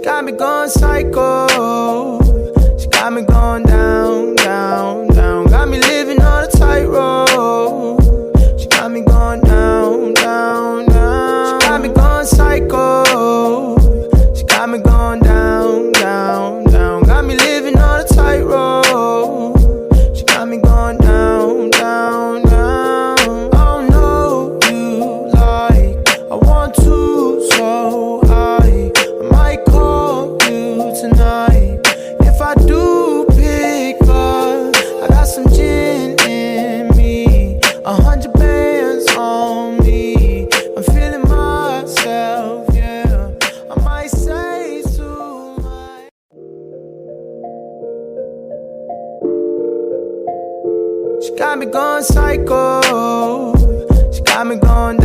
got me going psycho. She got me going down, down, down. Got me living on a tightrope. She got me going down, down, down. She got me going psycho. She got me going down, down, down. Got me living on a tightrope. She got me going down, down, down. Oh no, you like I want to, so I might call you tonight. If I do pick up, I got some gin in me, 100 bands on me. I'm feeling myself, yeah. I might say too much. She got me going psycho. She got me going down.